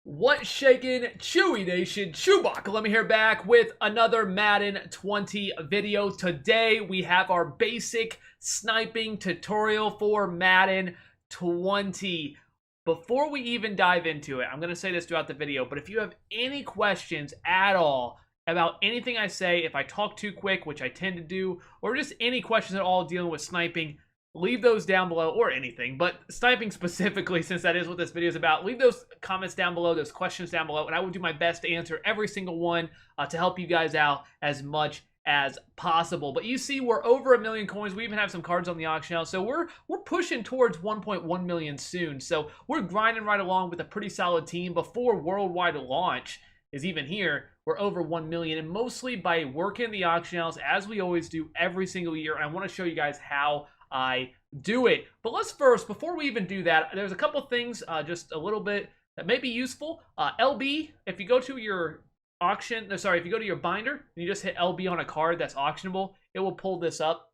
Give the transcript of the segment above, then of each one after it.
What's shaking, Chewy Nation? ChewbaccaLemma here back with another Madden 20 video. Today we have our basic sniping tutorial for Madden 20. Before we even dive into it, I'm going to say this throughout the video, but if you have any questions at all about anything I say, if I talk too quick, which I tend to do, or just any questions at all dealing with sniping, leave those down below, or anything, but sniping specifically, since that is what this video is about. Leave those comments down below, those questions down below, and I will do my best to answer every single one to help you guys out as much as possible. But you see, we're over 1 million coins. We even have some cards on the auction house, so we're pushing towards 1.1 million soon. So we're grinding right along with a pretty solid team. Before worldwide launch is even here, we're over 1 million, and mostly by working the auction house, as we always do every single year. And I want to show you guys how I do it. But let's first, before we even do that, there's a couple things just a little bit that may be useful. LB, if you go to your auction, if you go to your binder and you just hit LB on a card that's auctionable, it will pull this up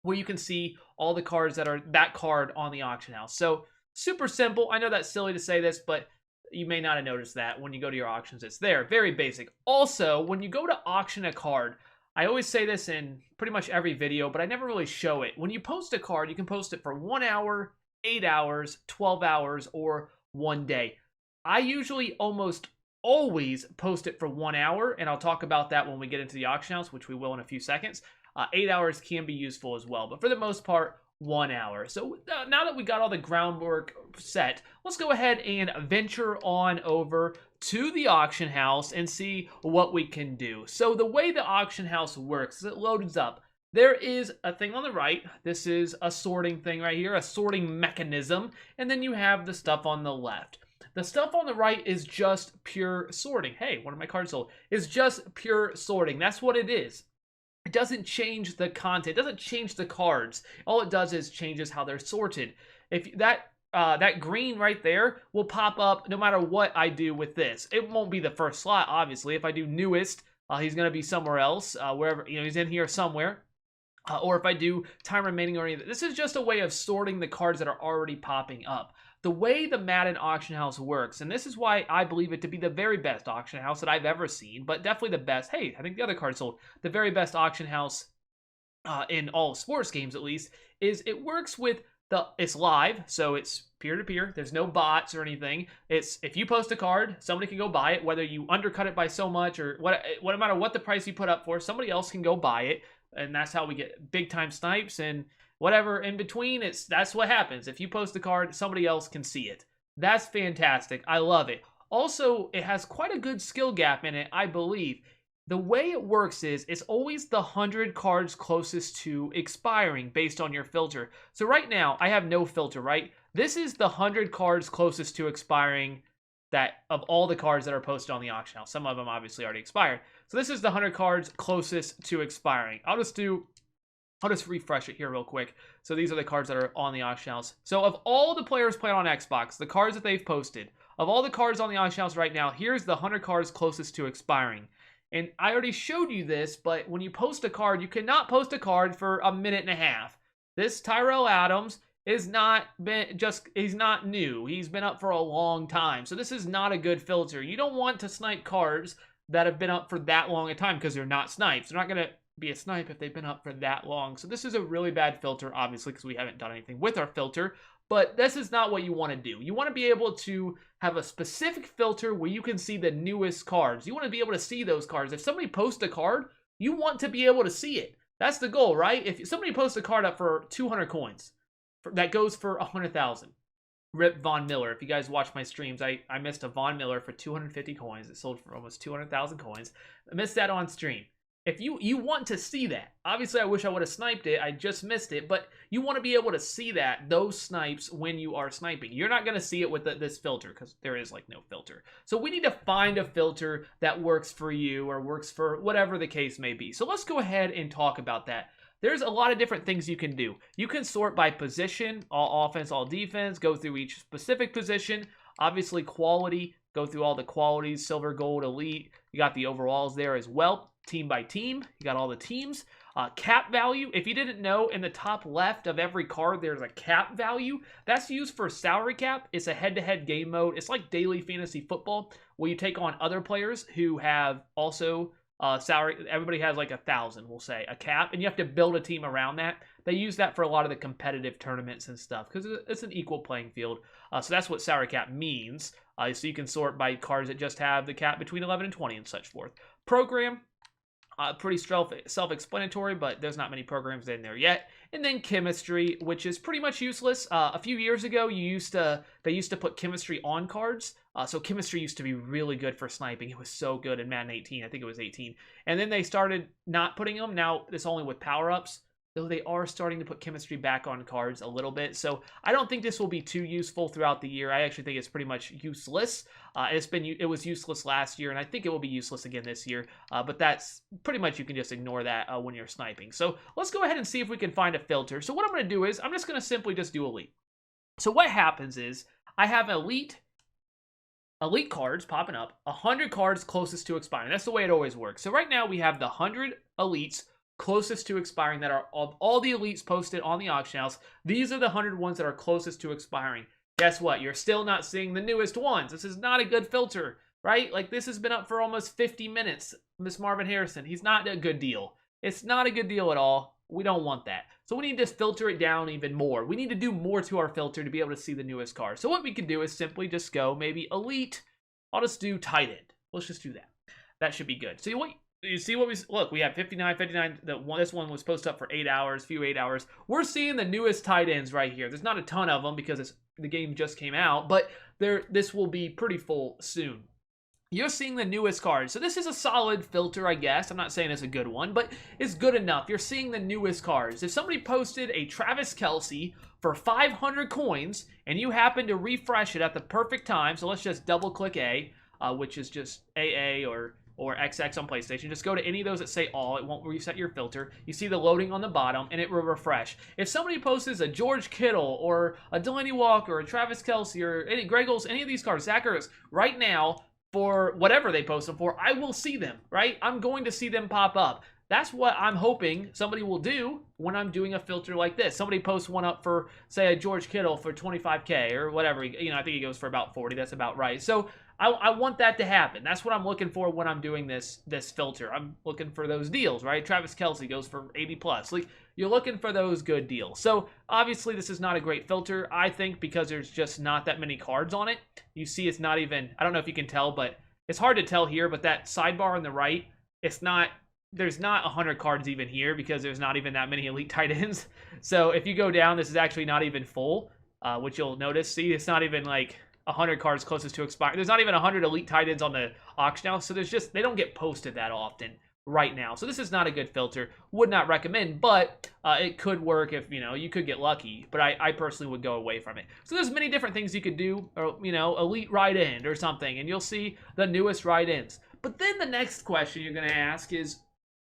where you can see all the cards that are that card on the auction house. So super simple. I know that's silly to say this, but you may not have noticed that when you go to your auctions, it's there. Very basic. Also, when you go to auction a card, I always say this in pretty much every video, but I never really show it. When you post a card, you can post it for 1 hour, 8 hours, 12 hours, or 1 day. I usually almost always post it for 1 hour, and I'll talk about that when we get into the auction house, which we will in a few seconds. 8 hours can be useful as well, but for the most part, 1 hour. So now that we got all the groundwork set, let's go ahead and venture on over to the auction house and see what we can do. So the way the auction house works is it loads up. There is a thing on the right. This is a sorting thing right here, a sorting mechanism. And then you have the stuff on the left. The stuff on the right is just pure sorting. Hey, one of my cards sold. It's just pure sorting. That's what it is. It doesn't change the content. It doesn't change the cards. All it does is changes how they're sorted. If that green right there will pop up no matter what I do with this. It won't be the first slot, obviously. If I do newest, he's going to be somewhere else, wherever, he's in here somewhere. Or if I do time remaining or anything. This is just a way of sorting the cards that are already popping up. The way the Madden auction house works, and this is why I believe it to be the very best auction house that I've ever seen, but definitely the best. Hey, I think the other card sold. The very best auction house in all sports games, at least, is it works with it's live, so it's peer-to-peer. There's no bots or anything. It's if you post a card, somebody can go buy it, whether you undercut it by so much or no matter what the price you put up for, somebody else can go buy it, and that's how we get big-time snipes and whatever in between. That's what happens. If you post a card, somebody else can see it. That's fantastic. I love it. Also, it has quite a good skill gap in it, I believe. The way it works is it's always the 100 cards closest to expiring based on your filter. So right now, I have no filter, right? This is the 100 cards closest to expiring that of all the cards that are posted on the auction house. Some of them obviously already expired. So this is the 100 cards closest to expiring. I'll just refresh it here real quick. So these are the cards that are on the auction house. So of all the players playing on Xbox, the cards that they've posted, of all the cards on the auction house right now, here's the 100 cards closest to expiring. And I already showed you this, but when you post a card, you cannot post a card for a minute and a half. This Tyrell Adams is he's not new. He's been up for a long time. So this is not a good filter. You don't want to snipe cards that have been up for that long a time because they're not snipes. They're not going to be a snipe if they've been up for that long. So this is a really bad filter, obviously, because we haven't done anything with our filter. But this is not what you want to do. You want to be able to have a specific filter where you can see the newest cards. You want to be able to see those cards. If somebody posts a card, you want to be able to see it. That's the goal, right? If somebody posts a card up for 200 coins, that goes for 100,000. Rip Von Miller. If you guys watch my streams, I missed a Von Miller for 250 coins. It sold for almost 200,000 coins. I missed that on stream. If you want to see that, obviously I wish I would have sniped it, I just missed it, but you want to be able to see those snipes when you are sniping. You're not going to see it with this filter because there is like no filter. So we need to find a filter that works for you or works for whatever the case may be. So let's go ahead and talk about that. There's a lot of different things you can do. You can sort by position, all offense, all defense, go through each specific position. Obviously quality, go through all the qualities, silver, gold, elite. You got the overalls there as well. Team by team, you got all the teams. Cap value, if you didn't know, in the top left of every card, there's a cap value. That's used for salary cap. It's a head-to-head game mode. It's like daily fantasy football, where you take on other players who have also salary. Everybody has like 1,000, we'll say, a cap, and you have to build a team around that. They use that for a lot of the competitive tournaments and stuff because it's an equal playing field. So that's what salary cap means. So you can sort by cards that just have the cap between 11 and 20 and such forth. Program, pretty self-explanatory, but there's not many programs in there yet. And then chemistry, which is pretty much useless. A few years ago, they used to put chemistry on cards. So chemistry used to be really good for sniping. It was so good in Madden 18. I think it was 18. And then they started not putting them. Now it's only with power-ups. Though they are starting to put chemistry back on cards a little bit. So I don't think this will be too useful throughout the year. I actually think it's pretty much useless. It was useless last year, and I think it will be useless again this year. But that's pretty much, you can just ignore that when you're sniping. So let's go ahead and see if we can find a filter. So what I'm going to do is I'm just going to simply just do elite. So what happens is I have elite cards popping up, 100 cards closest to expiring. That's the way it always works. So right now we have the 100 elites closest to expiring that are of all the elites posted on the auction house. These are the 100 ones that are closest to expiring. Guess what? You're still not seeing the newest ones. This is not a good filter, right? Like, this has been up for almost 50 minutes. Miss Marvin Harrison, he's not a good deal. It's not a good deal at all. We don't want that. So we need to filter it down even more. We need to do more to our filter to be able to see the newest card. So what we can do is simply just go maybe elite. I'll just do tight end. Let's just do that. That should be good. So you see what we have 59. This one was posted up for 8 hours, few 8 hours. We're seeing the newest tight ends right here. There's not a ton of them because the game just came out, but this will be pretty full soon. You're seeing the newest cards. So this is a solid filter, I guess. I'm not saying it's a good one, but it's good enough. You're seeing the newest cards. If somebody posted a Travis Kelce for 500 coins and you happen to refresh it at the perfect time, so let's just double click A, which is just AA or XX on PlayStation. Just go to any of those that say all. It won't reset your filter. You see the loading on the bottom, and it will refresh. If somebody posts a George Kittle or a Delaney Walker or a Travis Kelce or any Greg Olsen, any of these cards, Zach Ertz, right now, for whatever they post them for, I will see them, right? I'm going to see them pop up. That's what I'm hoping somebody will do when I'm doing a filter like this. Somebody posts one up for, say, a George Kittle for 25K or whatever. I think he goes for about 40. That's about right. So I want that to happen. That's what I'm looking for when I'm doing this filter. I'm looking for those deals, right? Travis Kelce goes for 80 plus. Like, you're looking for those good deals. So obviously this is not a great filter, I think, because there's just not that many cards on it. You see it's not even, I don't know if you can tell, but it's hard to tell here, but that sidebar on the right, there's not 100 cards even here because there's not even that many elite tight ends. So if you go down, this is actually not even full, which you'll notice. See, it's not even like 100 cards closest to expire. There's not even 100 elite tight ends on the auction house, so they don't get posted that often right now. So this is not a good filter. Would not recommend, but it could work if, you could get lucky. But I personally would go away from it. So there's many different things you could do, or, elite right end or something, and you'll see the newest right ends. But then the next question you're going to ask is,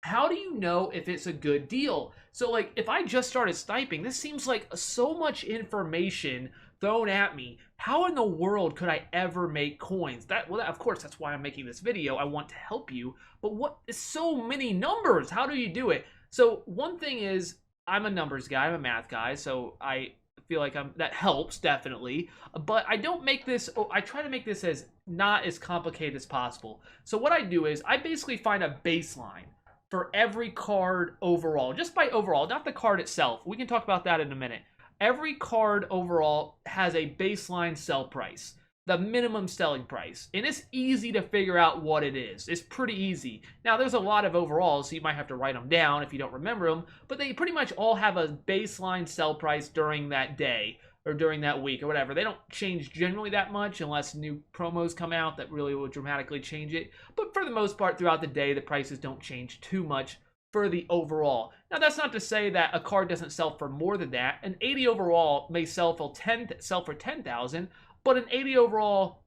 how do you know if it's a good deal? So, like, if I just started sniping, this seems like so much information thrown at me. How in the world could I ever make coins? Of course, that's why I'm making this video. I want to help you. But what is so many numbers? How do you do it? So one thing is, I'm a numbers guy. I'm a math guy. So I feel like that helps, definitely. But I don't make this, I try to make this as not as complicated as possible. So what I do is I basically find a baseline for every card overall, just by overall, not the card itself. We can talk about that in a minute. Every card overall has a baseline sell price, the minimum selling price, and it's easy to figure out what it is. It's pretty easy. Now, there's a lot of overalls, so you might have to write them down if you don't remember them, but they pretty much all have a baseline sell price during that day or during that week or whatever. They don't change generally that much unless new promos come out that really will dramatically change it. But for the most part, throughout the day, the prices don't change too much for the overall. Now, that's not to say that a card doesn't sell for more than that. An 80 overall may sell for 10,000, but an 80 overall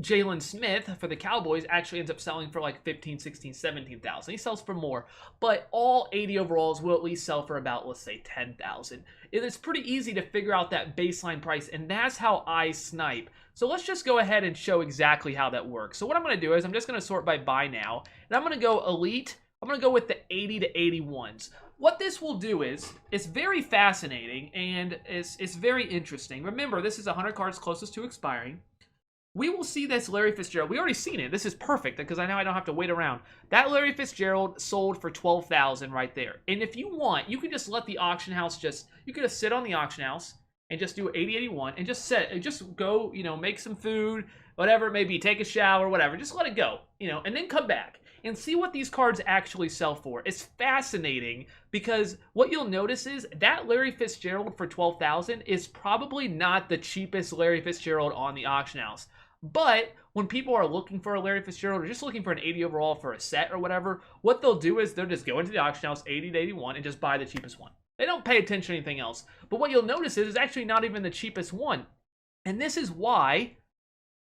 Jalen Smith for the Cowboys actually ends up selling for like 15, 16, 17,000. He sells for more, but all 80 overalls will at least sell for about, let's say, 10,000. It's pretty easy to figure out that baseline price, and that's how I snipe. So let's just go ahead and show exactly how that works. So what I'm going to do is I'm just going to sort by buy now, and I'm going to go elite I'm going to go with the 80 to 81s. What this will do is, it's very fascinating and it's very interesting. Remember, this is 100 cards closest to expiring. We will see this Larry Fitzgerald. We already seen it. This is perfect because I know I don't have to wait around. That Larry Fitzgerald sold for $12,000 right there. And if you want, you can just let the auction house you can just sit on the auction house and just do 80-81 and just go, you know, make some food, whatever it may be, take a shower, whatever. Just let it go, you know, and then come back and see what these cards actually sell for. It's fascinating because what you'll notice is that Larry Fitzgerald for $12,000 is probably not the cheapest Larry Fitzgerald on the auction house. But when people are looking for a Larry Fitzgerald or just looking for an 80 overall for a set or whatever, what they'll do is they'll just go into the auction house 80 to 81 and just buy the cheapest one. They don't pay attention to anything else. But what you'll notice is it's actually not even the cheapest one. And this is why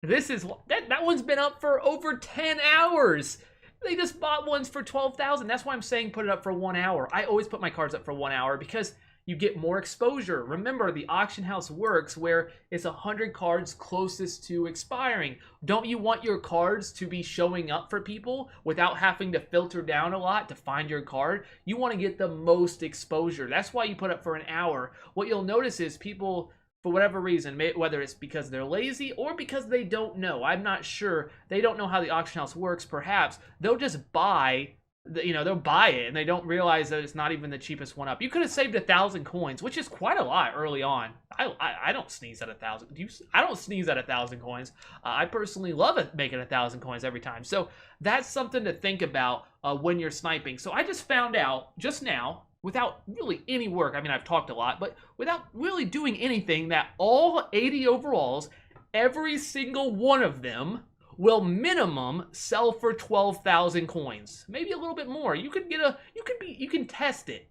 that one's been up for over 10 hours. They just bought ones for $12,000. That's why I'm saying put it up for 1 hour. I always put my cards up for 1 hour because you get more exposure. Remember, the auction house works where it's 100 cards closest to expiring. Don't you want your cards to be showing up for people without having to filter down a lot to find your card? You want to get the most exposure. That's why you put up for an hour. What you'll notice is people, for whatever reason, whether it's because they're lazy or because they don't know, I'm not sure, they don't know how the auction house works, perhaps, they'll just buy, they'll buy it and they don't realize that it's not even the cheapest one up. You could have saved 1,000 coins, which is quite a lot early on. I don't sneeze at 1,000. I don't sneeze at 1,000 coins. I personally love it making 1,000 coins every time. So that's something to think about when you're sniping. So I just found out just now, without really any work, I mean, I've talked a lot, but without really doing anything, that all 80 overalls, every single one of them will minimum sell for 12,000 coins. Maybe a little bit more. You can test it.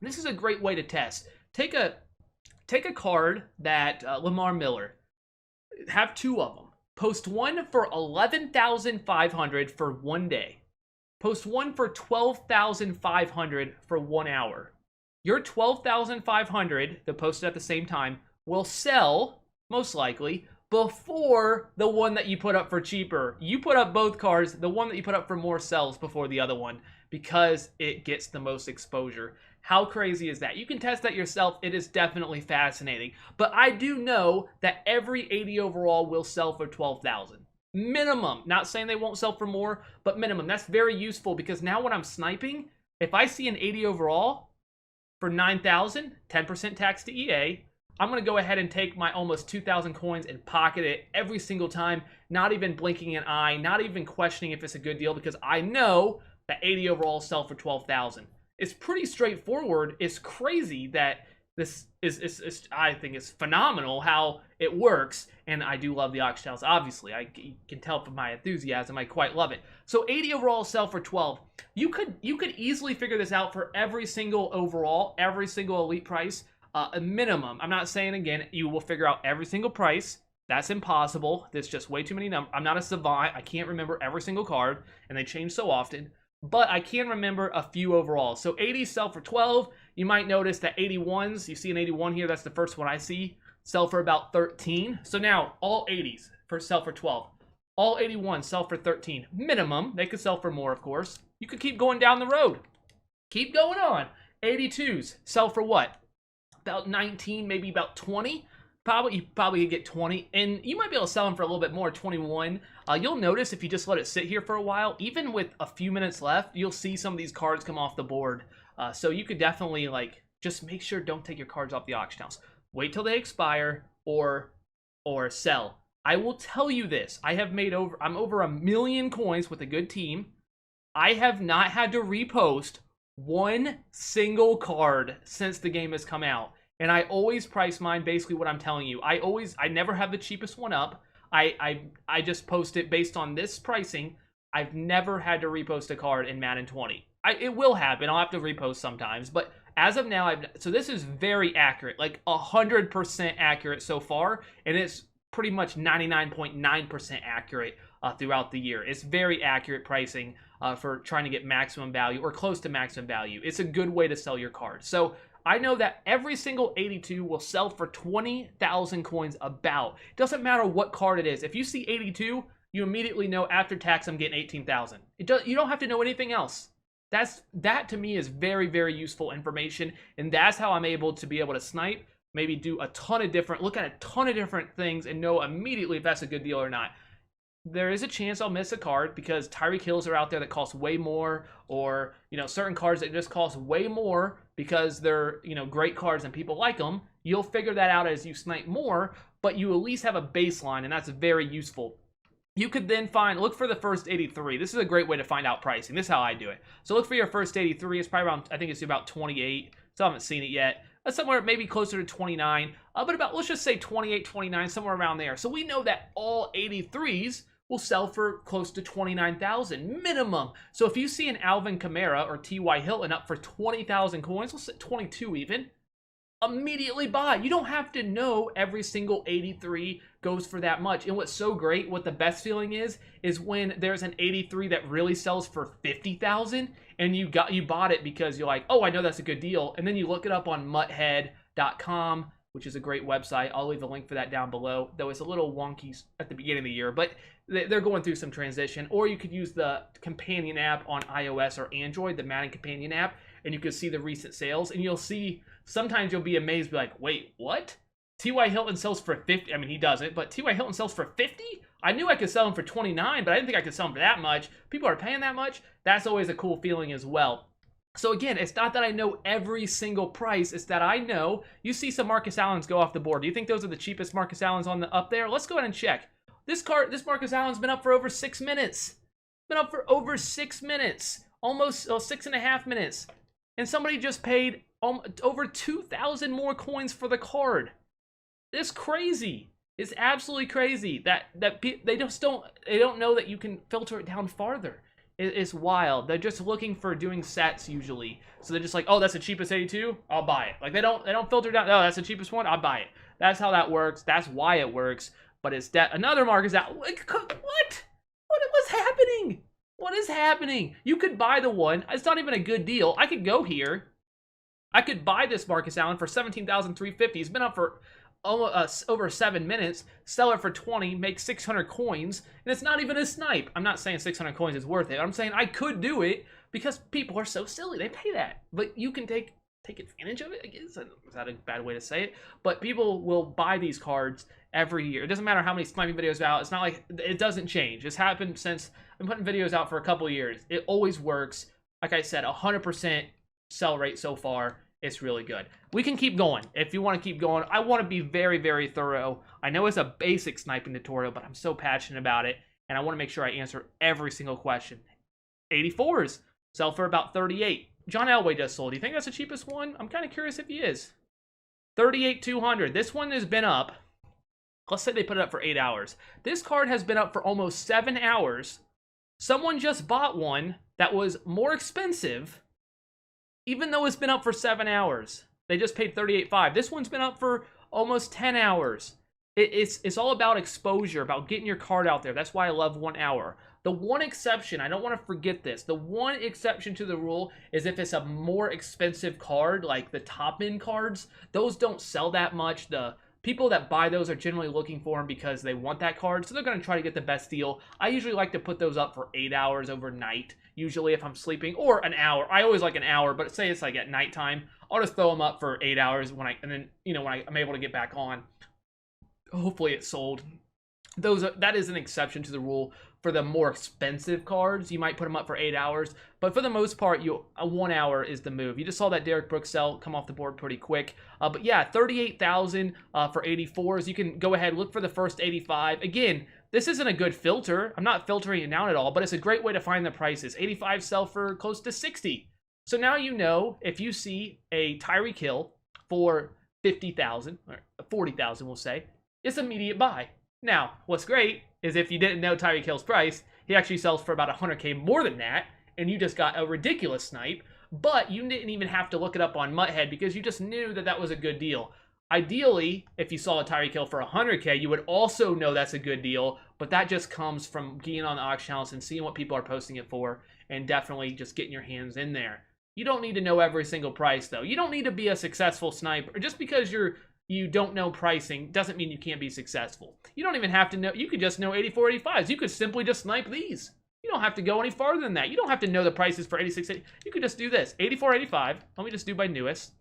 This is a great way to test. Take a card that Lamar Miller, have 2 of them. Post one for 11,500 for 1 day. Post one for 12,500 for 1 hour. Your 12,500 that posted at the same time will sell, most likely, before the one that you put up for cheaper. You put up both cards. The one that you put up for more sells before the other one because it gets the most exposure. How crazy is that? You can test that yourself. It is definitely fascinating. But I do know that every 80 overall will sell for 12,000. Minimum. Not saying they won't sell for more, but minimum. That's very useful because now when I'm sniping, if I see an 80 overall for 9,000, 10% tax to EA, I'm going to go ahead and take my almost 2,000 coins and pocket it every single time, not even blinking an eye, not even questioning if it's a good deal because I know that 80 overall sell for 12,000. It's pretty straightforward. It's crazy that this is I think it's phenomenal how it works, and I do love the auction house. Obviously, you can tell from my enthusiasm, I quite love it. So 80 overall sell for 12. You could easily figure this out for every single overall, every single elite price, a minimum. I'm not saying again you will figure out every single price. That's impossible. There's just way too many numbers. I'm not a savant. I can't remember every single card, and they change so often. But I can remember a few overall. So 80 sell for 12. You might notice that 81s, you see an 81 here, that's the first one I see, sell for about 13. So now all 80s sell for 12. All 81s sell for 13. Minimum. They could sell for more, of course. You could keep going down the road. Keep going on. 82s sell for what? About 19, maybe about 20. You probably could get 20, and you might be able to sell them for a little bit more, 21. You'll notice if you just let it sit here for a while, even with a few minutes left, you'll see some of these cards come off the board. So you could definitely, just make sure don't take your cards off the auction house. Wait till they expire or sell. I will tell you this. I'm over 1 million coins with a good team. I have not had to repost one single card since the game has come out. And I always price mine basically what I'm telling you. I never have the cheapest one up. I just post it based on this pricing. I've never had to repost a card in Madden 20. It will happen. I'll have to repost sometimes. But as of now, so this is very accurate. 100% accurate so far. And it's pretty much 99.9% accurate throughout the year. It's very accurate pricing for trying to get maximum value or close to maximum value. It's a good way to sell your card. So I know that every single 82 will sell for 20,000 coins about. It doesn't matter what card it is. If you see 82, you immediately know after tax I'm getting 18,000. You don't have to know anything else. That to me is very, very useful information, and that's how I'm able to snipe, maybe do a ton of different, look at a ton of different things and know immediately if that's a good deal or not. There is a chance I'll miss a card because Tyreek Hills are out there that cost way more, or, you know, certain cards that just cost way more because they're, you know, great cards and people like them. You'll figure that out as you snipe more, but you at least have a baseline, and that's very useful. You could then look for the first 83. This is a great way to find out pricing. This is how I do it. So look for your first 83. It's probably around, I think it's about 28. So I haven't seen it yet. Somewhere maybe closer to 29, but about, let's just say 28, 29, somewhere around there. So we know that all 83s will sell for close to 29,000 minimum. So if you see an Alvin Kamara or T.Y. Hilton up for 20,000 coins, let's say 22 even, immediately buy. You don't have to know every single 83 goes for that much. And what's so great, what the best feeling is when there's an 83 that really sells for 50,000 and you bought it because you're like, oh, I know that's a good deal. And then you look it up on muthead.com, which is a great website. I'll leave a link for that down below, though it's a little wonky at the beginning of the year, but they're going through some transition. Or you could use the companion app on iOS or Android, the Madden companion app, and you can see the recent sales, and you'll see, sometimes you'll be amazed, be like, wait, what? T.Y. Hilton sells for 50. I mean, he doesn't, but T.Y. Hilton sells for 50? I knew I could sell him for 29, but I didn't think I could sell him for that much. People are paying that much. That's always a cool feeling as well. So again, it's not that I know every single price, it's that I know. You see some Marcus Allens go off the board. Do you think those are the cheapest Marcus Allens up there? Let's go ahead and check. This Marcus Allen's been up for over 6 minutes. Been up for over 6 minutes. Almost 6.5 minutes. And somebody just paid over 2,000 more coins for the card. It's crazy. It's absolutely crazy that they don't know that you can filter it down farther. It's wild. They're just looking for doing sets usually. So they're just like, oh, that's the cheapest 82? I'll buy it. Like they don't filter down, oh, that's the cheapest one? I'll buy it. That's how that works. That's why it works. But it's another Marcus Allen. Like, what? What's happening? What is happening? You could buy the one. It's not even a good deal. I could go here. I could buy this Marcus Allen for 17,350. He's been up for over 7 minutes, sell it for 20, make 600 coins, and it's not even a snipe. I'm not saying 600 coins is worth it. I'm saying I could do it because people are so silly. They pay that. But you can take advantage of it, I guess. Is that a bad way to say it? But people will buy these cards every year. It doesn't matter how many sniping videos are out. It's not like it doesn't change. It's happened since I've been putting videos out for a couple of years. It always works. Like I said, 100% sell rate so far. It's really good. We can keep going. If you want to keep going, I want to be very, very thorough. I know it's a basic sniping tutorial, but I'm so passionate about it, and I want to make sure I answer every single question. 84s sell for about 38. John Elway just sold. Do you think that's the cheapest one? I'm kind of curious if he is. 38,200. This one has been up. Let's say they put it up for 8 hours. This card has been up for almost 7 hours. Someone just bought one that was more expensive, even though it's been up for 7 hours. They just paid 38.5. This one's been up for almost 10 hours. It's all about exposure, about getting your card out there. That's why I love 1 hour. The one exception, I don't want to forget this, the one exception to the rule is if it's a more expensive card, like the top-end cards. Those don't sell that much. The people that buy those are generally looking for them because they want that card, so they're going to try to get the best deal. I usually like to put those up for 8 hours overnight, usually if I'm sleeping, or an hour. I always like an hour, but say it's like at nighttime, I'll just throw them up for 8 hours and then, you know, when I'm able to get back on, hopefully it's sold. That is an exception to the rule. For the more expensive cards, you might put them up for 8 hours, but for the most part, 1 hour is the move. You just saw that Derek Brooks sell come off the board pretty quick. But yeah, 38,000 for 84s. You can go ahead, look for the first 85. Again, this isn't a good filter. I'm not filtering it down at all, but it's a great way to find the prices. 85 sell for close to 60. So now you know if you see a Tyreek Hill for 50,000 or 40,000, we'll say, it's immediate buy. Now, what's great is if you didn't know Tyreek Hill's price, he actually sells for about 100K more than that, and you just got a ridiculous snipe, but you didn't even have to look it up on Muthead because you just knew that that was a good deal. Ideally, if you saw a Tyreek Hill for 100K, you would also know that's a good deal, but that just comes from getting on the auction house and seeing what people are posting it for, and definitely just getting your hands in there. You don't need to know every single price, though. You don't need to be a successful sniper. Just because you don't know pricing doesn't mean you can't be successful. You don't even have to know. You could just know 84, 85s. You could simply just snipe these. You don't have to go any farther than that. You don't have to know the prices for 86. You could just do this. 84.85. Let me just do by newest.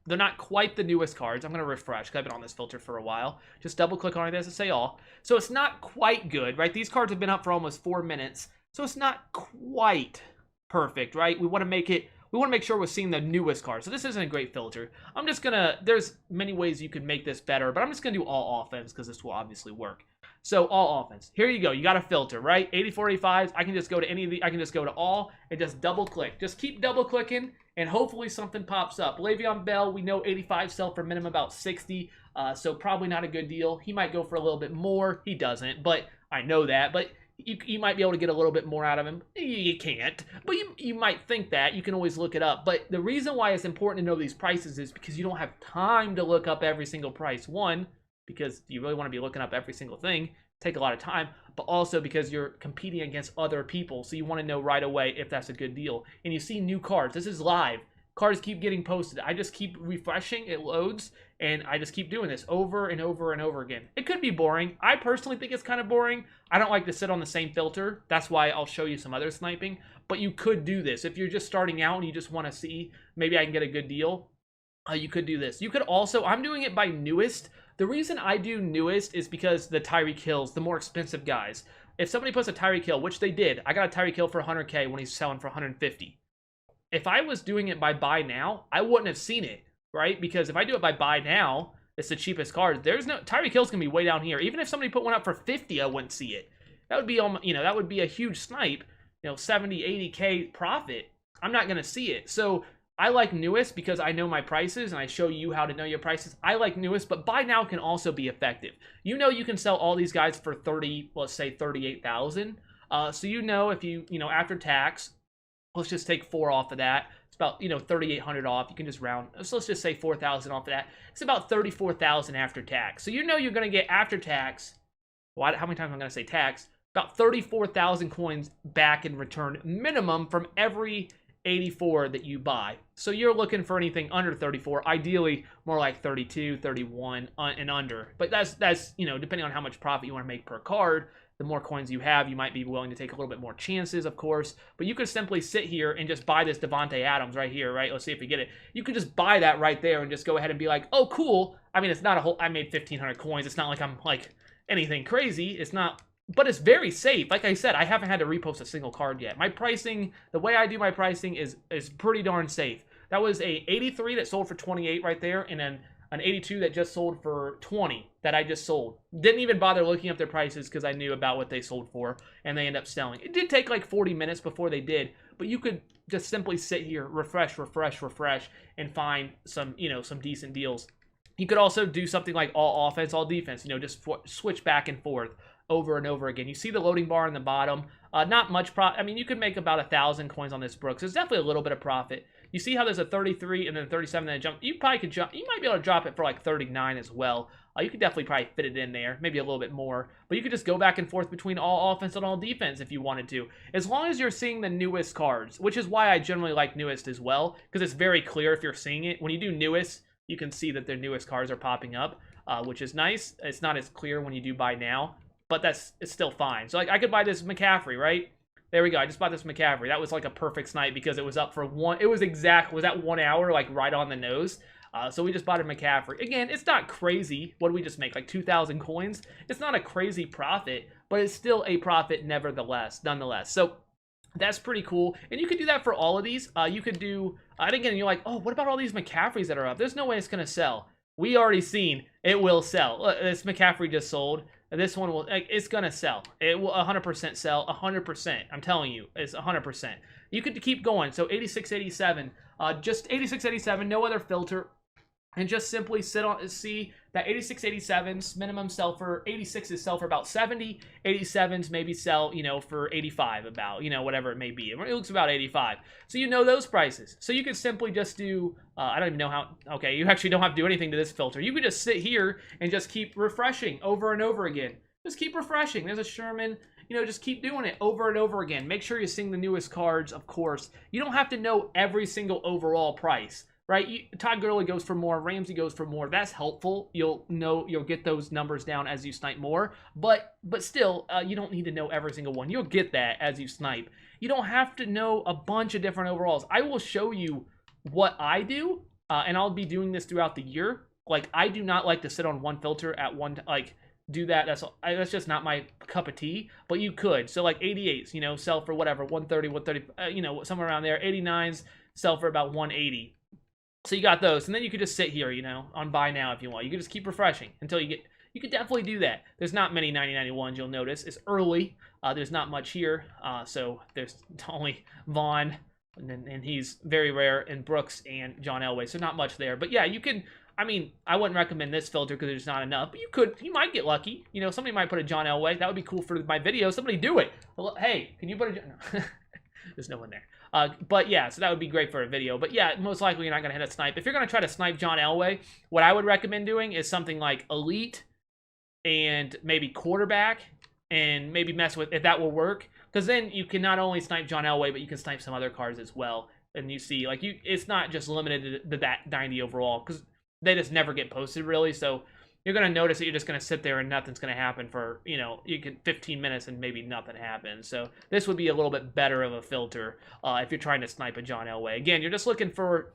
They're not quite the newest cards. I'm going to refresh because I've been on this filter for a while. Just double click on it as to say all. So it's not quite good, right? These cards have been up for almost 4 minutes. So it's not quite perfect, right? We want to make sure we're seeing the newest cards. So this isn't a great filter. I'm just going to, there's many ways you can make this better, but I'm just going to do all offense because this will obviously work. So all offense. Here you go. You got a filter, right? 84.85s. I can just go to any of the, I can just go to all and just double click. Just keep double clicking and hopefully something pops up. Le'Veon Bell, we know 85 sell for minimum about 60, so probably not a good deal. He might go for a little bit more. He doesn't, but I know that. But you might be able to get a little bit more out of him. You can't, but you might think that. You can always look it up. But the reason why it's important to know these prices is because you don't have time to look up every single price. One, because you really want to be looking up every single thing. Take a lot of time, but also because you're competing against other people, so you want to know right away if that's a good deal. And you see new cards. This is live. Cards keep getting posted. I just keep refreshing. It loads, and I just keep doing this over and over and over again. It could be boring. I personally think it's kind of boring. I don't like to sit on the same filter. That's why I'll show you some other sniping. But you could do this. If you're just starting out and you just want to see, maybe I can get a good deal, you could do this. You could also, I'm doing it by newest. The reason I do newest is because the Tyreek Hills, the more expensive guys. If somebody puts a Tyreek Hill, which they did, I got a Tyreek Hill for 100K when he's selling for 150. If I was doing it by buy now, I wouldn't have seen it, right? Because if I do it by buy now, it's the cheapest card. There's no, Tyreek Hill's gonna be way down here. Even if somebody put one up for 50, I wouldn't see it. That would be, that would be a huge snipe, 70, 80K profit. I'm not gonna see it. So I like newest because I know my prices and I show you how to know your prices. I like newest, but buy now can also be effective. You can sell all these guys for 30, let's say 38,000. So if you, after tax, let's just take 4 off of that. It's about, 3,800 off. You can just round. So let's just say 4,000 off of that. It's about 34,000 after tax. So you're going to get after tax. How many times am I going to say tax? About 34,000 coins back in return minimum from every 84 that you buy. So you're looking for anything under 34, ideally more like 32, 31 and under. But that's depending on how much profit you want to make per card. The more coins you have, you might be willing to take a little bit more chances, of course. But you could simply sit here and just buy this Devontae Adams right here, right? Let's see if we get it. You could just buy that right there and just go ahead and be like, oh, cool. I mean, it's not a whole, I made 1,500 coins. It's not like I'm like anything crazy. It's not, but it's very safe. Like I said, I haven't had to repost a single card yet. My pricing, the way I do my pricing is pretty darn safe. That was a 83 that sold for 28 right there, and then an 82 that just sold for 20 that I just sold. Didn't even bother looking up their prices because I knew about what they sold for, and they end up selling. It did take like 40 minutes before they did, but you could just simply sit here, refresh, and find some, some decent deals. You could also do something like all offense, all defense, just switch back and forth over and over again. You see the loading bar on the bottom. Not much profit. I mean, you could make about 1,000 coins on this Brooks. There's definitely a little bit of profit. You see how there's a 33 and then 37 that jump. You probably could jump. You might be able to drop it for like 39 as well. You could definitely probably fit it in there, maybe a little bit more. But you could just go back and forth between all offense and all defense if you wanted to, as long as you're seeing the newest cards, which is why I generally like newest as well, because it's very clear if you're seeing it. When you do newest, you can see that their newest cards are popping up, which is nice. It's not as clear when you do buy now, but it's still fine. So like I could buy this McCaffrey, right? There we go. I just bought this McCaffrey. That was like a perfect snipe because it was up for one. It was that 1 hour, like right on the nose. So we just bought a McCaffrey. Again, it's not crazy. What did we just make? Like 2,000 coins? It's not a crazy profit, but it's still a profit nonetheless. So that's pretty cool. And you could do that for all of these. You could do, and again, you're like, oh, what about all these McCaffreys that are up? There's no way it's going to sell. We already seen it will sell. This McCaffrey just sold. This one will, it's going to sell. It will 100% sell, 100%. I'm telling you, it's 100%. You could keep going. So 86.87, just 86.87, no other filter. And just simply see that 86.87's minimum sell for, 86's sell for about 70, 87's maybe sell, for 85 about, whatever it may be. It looks about 85. So those prices. So you could simply just do, I don't even know how, okay, you actually don't have to do anything to this filter. You could just sit here and just keep refreshing over and over again. Just keep refreshing. There's a Sherman, just keep doing it over and over again. Make sure you're seeing the newest cards, of course. You don't have to know every single overall price. right? Todd Gurley goes for more, Ramsey goes for more. That's helpful. You'll get those numbers down as you snipe more, but still, you don't need to know every single one. You'll get that as you snipe. You don't have to know a bunch of different overalls. I will show you what I do, and I'll be doing this throughout the year. Like, I do not like to sit on one filter at one, like, do that. That's just not my cup of tea, but you could. So, like, 88s, you know, sell for whatever, 130, 130, you know, somewhere around there. 89s sell for about 180. So you got those, and then you could just sit here, you know, on buy now if you want. You could just keep refreshing until you get, you could definitely do that. There's not many 9091s, you'll notice. It's early. There's not much here, so there's only Vaughn, and he's very rare, and Brooks and John Elway, so not much there. But yeah, you can, I mean, I wouldn't recommend this filter because there's not enough, but you might get lucky. You know, somebody might put a John Elway. That would be cool for my video. Somebody do it. Hey, can you put a... No. There's no one there. But yeah, so that would be great for a video. But yeah, most likely you're not going to hit a snipe. If you're going to try to snipe John Elway, what I would recommend doing is something like Elite and maybe Quarterback, and maybe mess with, if that will work. Because then you can not only snipe John Elway, but you can snipe some other cards as well. And you see, like, it's not just limited to that 90 overall, because they just never get posted, really. So you're going to notice that you're just going to sit there and nothing's going to happen for, you know, you can 15 minutes and maybe nothing happens. So this would be a little bit better of a filter if you're trying to snipe a John Elway. Again, you're just looking for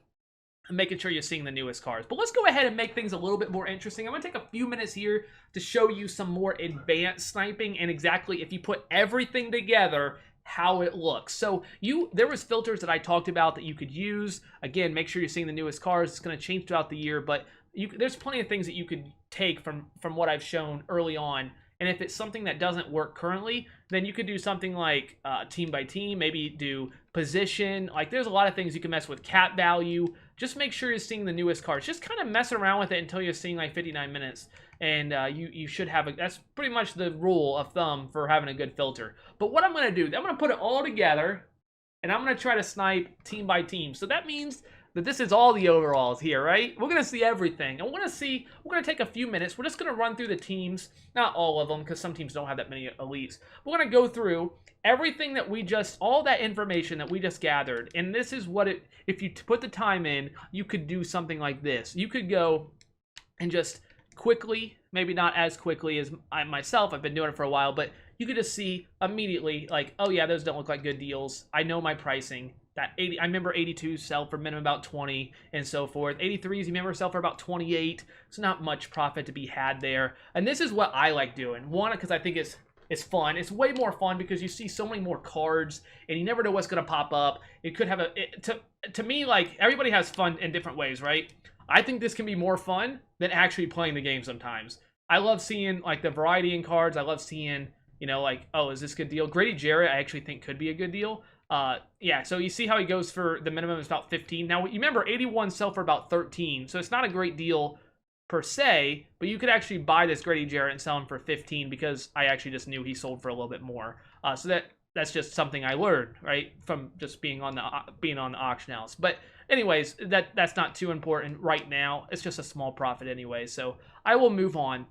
making sure you're seeing the newest cards. But let's go ahead and make things a little bit more interesting. I'm going to take a few minutes here to show you some more advanced sniping and exactly if you put everything together, how it looks. So there was filters that I talked about that you could use. Again, make sure you're seeing the newest cards. It's going to change throughout the year, but there's plenty of things that you could take from what I've shown early on. And if it's something that doesn't work currently, then you could do something like team by team, maybe do position. Like, there's a lot of things you can mess with. Cap value. Just make sure you're seeing the newest cards. Just kind of mess around with it until you're seeing like 59 minutes. And you should have that's pretty much the rule of thumb for having a good filter. But what I'm going to do, I'm going to put it all together, and I'm going to try to snipe team by team. So that means that this is all the overalls here, right? We're going to see everything. And we're going to take a few minutes. We're just going to run through the teams. Not all of them, because some teams don't have that many elites. We're going to go through everything that all that information that we just gathered. And this is what if you put the time in, you could do something like this. You could go and just quickly, maybe not as quickly as I myself, I've been doing it for a while, but you could just see immediately, like, oh yeah, those don't look like good deals. I know my pricing. That 80, I remember 82s sell for minimum about 20 and so forth. 83s, you remember, sell for about 28. So not much profit to be had there. And this is what I like doing. One, because I think it's fun. It's way more fun because you see so many more cards and you never know what's going to pop up. It could have to me, like, everybody has fun in different ways, right? I think this can be more fun than actually playing the game sometimes. I love seeing, like, the variety in cards. I love seeing, you know, like, oh, is this a good deal? Grady Jarrett, I actually think could be a good deal. Yeah, so you see how he goes for the minimum is about 15. Now, you remember 81 sell for about 13, so it's not a great deal per se, but you could actually buy this Grady Jarrett and sell him for 15 because I actually just knew he sold for a little bit more. So that's just something I learned, right, from just being on the auction house. But anyways, that's not too important right now. It's just a small profit anyway, so I will move on.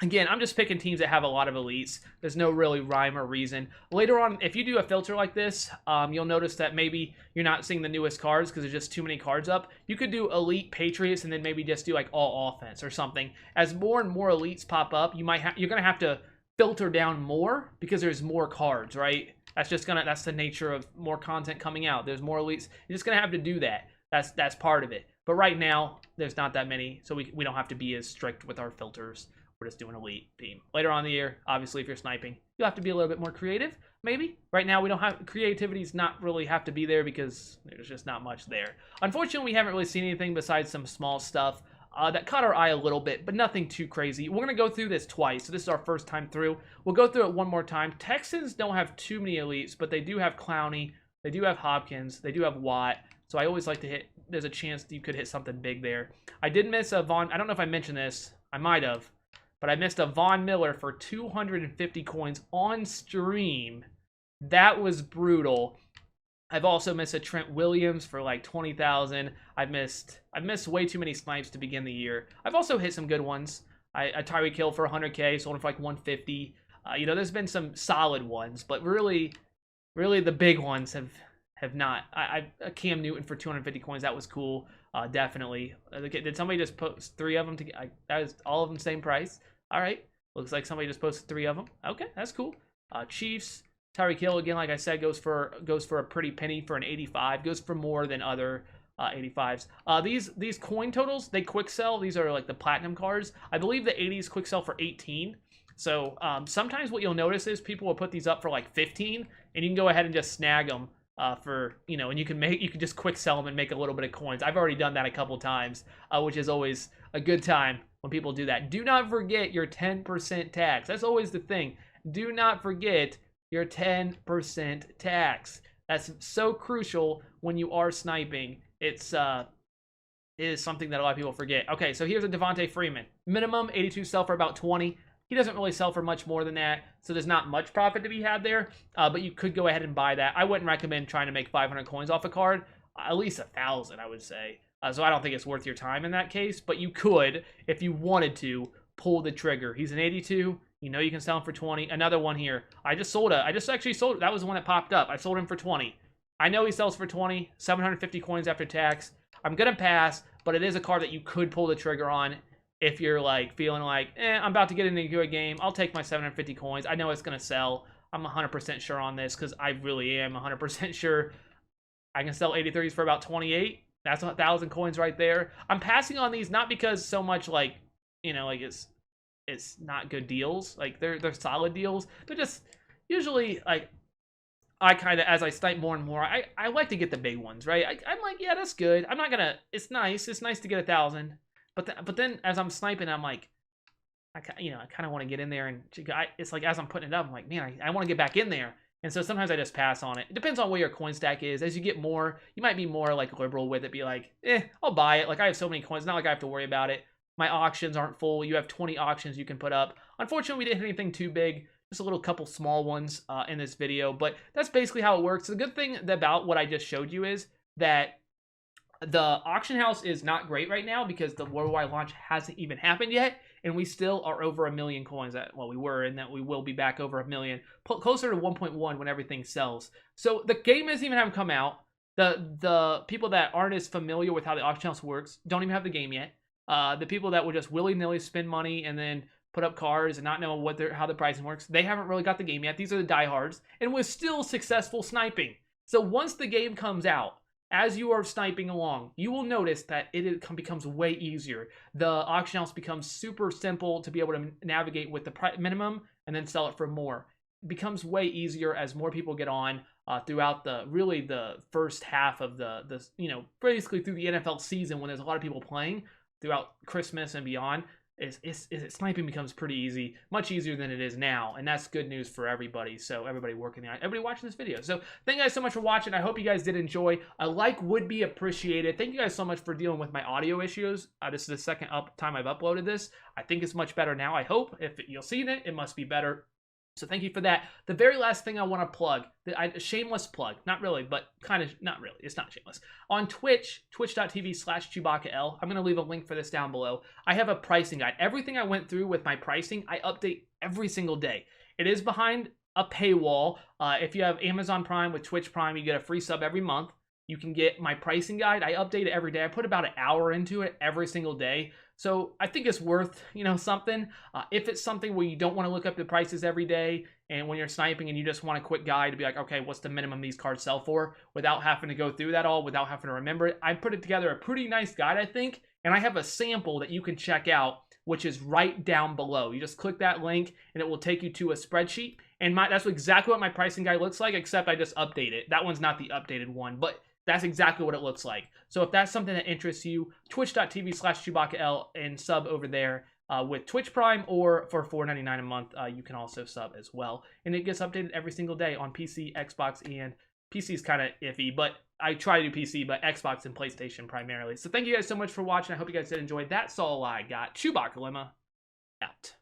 Again, I'm just picking teams that have a lot of elites. There's no really rhyme or reason. Later on, if you do a filter like this, you'll notice that maybe you're not seeing the newest cards because there's just too many cards up. You could do Elite Patriots and then maybe just do like all offense or something. As more and more elites pop up, you're gonna have to filter down more because there's more cards, right? That's the nature of more content coming out. There's more elites. You're just gonna have to do that. That's part of it. But right now, there's not that many, so we don't have to be as strict with our filters. We're just doing elite team. Later on in the year, obviously, if you're sniping, you'll have to be a little bit more creative, maybe. Right now, we don't have creativity's not really have to be there because there's just not much there. Unfortunately, we haven't really seen anything besides some small stuff that caught our eye a little bit, but nothing too crazy. We're going to go through this twice, so this is our first time through. We'll go through it one more time. Texans don't have too many elites, but they do have Clowney. They do have Hopkins. They do have Watt. So I always like to hit, there's a chance that you could hit something big there. I did miss a Vaughn, I don't know if I mentioned this. I might have. But I missed a Von Miller for 250 coins on stream. That was brutal. I've also missed a Trent Williams for like 20,000. I've missed way too many snipes to begin the year. I've also hit some good ones. I Tyreek Hill for 100K, sold him for like 150. You know, there's been some solid ones, but really the big ones have not. Cam Newton for 250 coins, that was cool. Definitely. Okay, did somebody just post 3 of them? That is all of them same price. All right. Looks like somebody just posted 3 of them. Okay, that's cool. Chiefs. Tyreek Hill, again, like I said, goes for a pretty penny for an 85. Goes for more than other 85s. These coin totals, they quick sell. These are like the platinum cards. I believe the 80s quick sell for 18. So sometimes what you'll notice is people will put these up for like 15, and you can go ahead and just snag them for, you know, and you can just quick sell them and make a little bit of coins. I've already done that a couple times, which is always a good time when people do that. Do not forget your 10% tax. That's always the thing. Do not forget your 10% tax. That's so crucial when you are sniping. It is something that a lot of people forget. Okay, so here's a Devontae Freeman. Minimum 82 sell for about 20. He doesn't really sell for much more than that, so there's not much profit to be had there, but you could go ahead and buy that. I wouldn't recommend trying to make 500 coins off a card. At least 1,000, I would say. So I don't think it's worth your time in that case, but you could, if you wanted to, pull the trigger. He's an 82. You know you can sell him for 20. Another one here. I just actually sold it. That was the one that popped up. I sold him for 20. I know he sells for 20, 750 coins after tax. I'm going to pass, but it is a card that you could pull the trigger on if you're like feeling like, I'm about to get into a game. I'll take my 750 coins. I know it's going to sell. I'm 100% sure on this because I really am 100% sure I can sell 83s for about 28. That's 1,000 coins right there. I'm passing on these not because so much like, you know, like it's not good deals. Like they're solid deals. They're just usually like, I kind of, as I snipe more and more, I like to get the big ones, right? I'm like, yeah, that's good. I'm not gonna, it's nice to get 1,000. But then as I'm sniping, I'm like, I kind of want to get in there, and it's like as I'm putting it up, I'm like, man, I want to get back in there. And so sometimes I just pass on it. It depends on where your coin stack is. As you get more, you might be more like liberal with it. Be like, I'll buy it. Like I have so many coins, not like I have to worry about it. My auctions aren't full. You have 20 auctions you can put up. Unfortunately, we didn't hit anything too big. Just a little couple small ones in this video. But that's basically how it works. The good thing about what I just showed you is that the auction house is not great right now because the worldwide launch hasn't even happened yet, and we still are over 1 million coins. We were, and that we will be back over 1 million, closer to 1.1 when everything sells. So the game doesn't even have come out. The people that aren't as familiar with how the auction house works don't even have the game yet. The people that will just willy-nilly spend money and then put up cards and not know how the pricing works, they haven't really got the game yet. These are the diehards, and we're still successful sniping. So once the game comes out, as you are sniping along, you will notice that it becomes way easier. The auction house becomes super simple to be able to navigate with the minimum and then sell it for more. It becomes way easier as more people get on throughout the first half of the basically through the NFL season when there's a lot of people playing throughout Christmas and beyond. Sniping becomes pretty easy, much easier than it is now, and that's good news for everybody. So everybody watching this video. So thank you guys so much for watching. I hope you guys did enjoy. A like would be appreciated. Thank you guys so much for dealing with my audio issues. This is the second time I've uploaded this. I think it's much better now. I hope if you'll see it, it must be better. So thank you for that. The very last thing I want to plug, a shameless plug, not really, but kind of, not really, it's not shameless. On Twitch, twitch.tv/ChewbaccaL, I'm going to leave a link for this down below. I have a pricing guide. Everything I went through with my pricing, I update every single day. It is behind a paywall. If you have Amazon Prime with Twitch Prime, you get a free sub every month. You can get my pricing guide. I update it every day. I put about an hour into it every single day. So I think it's worth, something. If it's something where you don't want to look up the prices every day, and when you're sniping and you just want a quick guide to be like, okay, what's the minimum these cards sell for, without having to go through that all, without having to remember it, I put it together a pretty nice guide, I think. And I have a sample that you can check out, which is right down below. You just click that link and it will take you to a spreadsheet. And that's exactly what my pricing guide looks like, except I just update it. That one's not the updated one, but that's exactly what it looks like. So if that's something that interests you, twitch.tv/ChewbaccaL and sub over there with Twitch Prime, or for $4.99 a month, you can also sub as well. And it gets updated every single day on PC, Xbox, and PC is kind of iffy, but I try to do PC, but Xbox and PlayStation primarily. So thank you guys so much for watching. I hope you guys did enjoy. That's all I got. ChewbaccaLemma out.